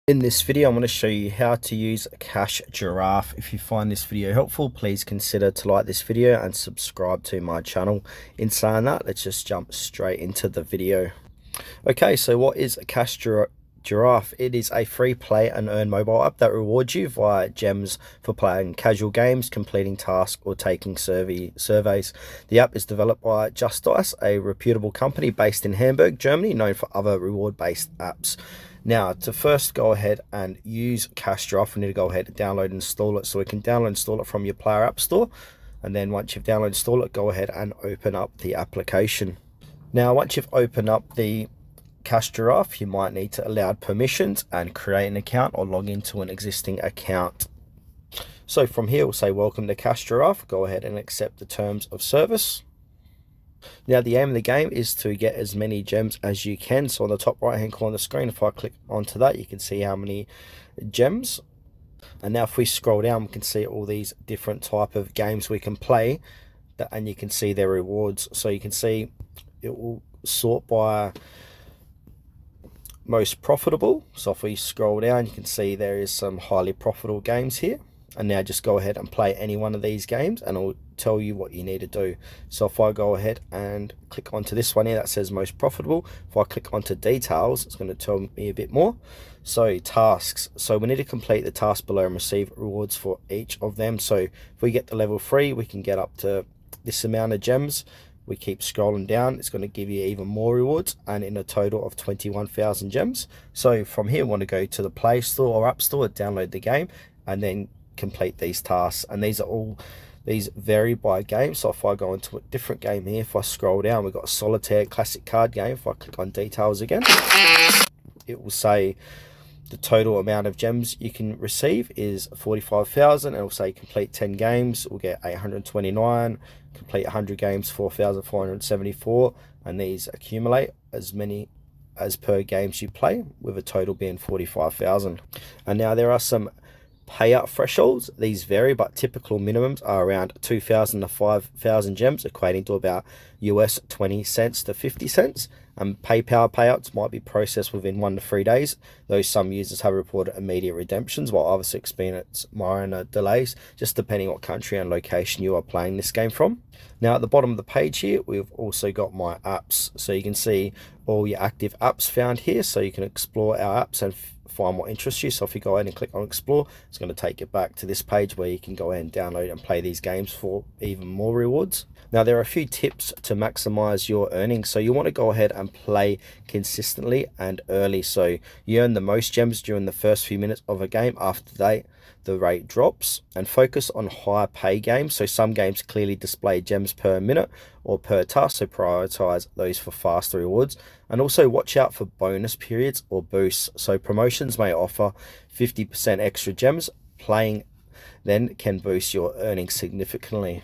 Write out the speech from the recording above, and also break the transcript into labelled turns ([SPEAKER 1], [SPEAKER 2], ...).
[SPEAKER 1] In this video, I'm going to show you how to use Cash Giraffe. If you find this video helpful, please consider to like this video and subscribe to my channel. In saying that, let's just jump straight into the video. Okay, so what is Cash Giraffe? It is a free play and earn mobile app that rewards you via gems for playing casual games, completing tasks, or taking surveys. The app is developed by Just Dice, a reputable company based in Hamburg, Germany, known for other reward-based apps. Now, to first go ahead and use Cash Giraffe, we need to go ahead and download and install it. So we can download and install it from your Player App Store. And then once you've downloaded and installed it, go ahead and open up the application. Now, once you've opened up the Cash Giraffe, you might need to allow permissions and create an account or log into an existing account. So from here, we'll say welcome to Cash Giraffe. Go ahead and accept the terms of service. Now, the aim of the game is to get as many gems as you can. So on the top right hand corner of the screen, if I click onto that, you can see how many gems. And now if we scroll down, we can see all these different type of games we can play, and you can see their rewards. So you can see it will sort by most profitable. So if we scroll down, you can see there is some highly profitable games here. And now just go ahead and play any one of these games and it'll tell you what you need to do. So if I go ahead and click onto this one here that says most profitable, if I click onto details, it's going to tell me a bit more. So tasks, so we need to complete the task below and receive rewards for each of them. So if we get to level 3, we can get up to this amount of gems. We keep scrolling down, it's going to give you even more rewards, and in a total of 21,000 gems. So from here, we want to go to the Play Store or App Store, download the game, and then complete these tasks. And these vary by game. So if I go into a different game here, if I scroll down, we've got a solitaire classic card game. If I click on details again, it will say the total amount of gems you can receive is 45,000, and it will say complete 10 games, we'll get 829, complete 100 games, 4,474, and these accumulate as many as per games you play, with a total being 45,000. And now there are some payout thresholds. These vary, but typical minimums are around 2,000 to 5,000 gems, equating to about US 20 cents to 50 cents. And PayPal payouts might be processed within 1 to 3 days, though some users have reported immediate redemptions, while others experience minor delays, just depending what country and location you are playing this game from. Now, at the bottom of the page here, we've also got my apps. So you can see all your active apps found here, so you can explore our apps and find what interests you. So if you go ahead and click on explore, it's going to take you back to this page where you can go ahead and download and play these games for even more rewards. Now, there are a few tips to maximize your earnings. So you want to go ahead and play consistently and early, so you earn the most gems during the first few minutes of a game. After that, the rate drops. And focus on higher pay games. So some games clearly display gems per minute or per task, so prioritize those for faster rewards. And also watch out for bonus periods or boosts. So promotions may offer 50% extra gems. Playing then can boost your earnings significantly.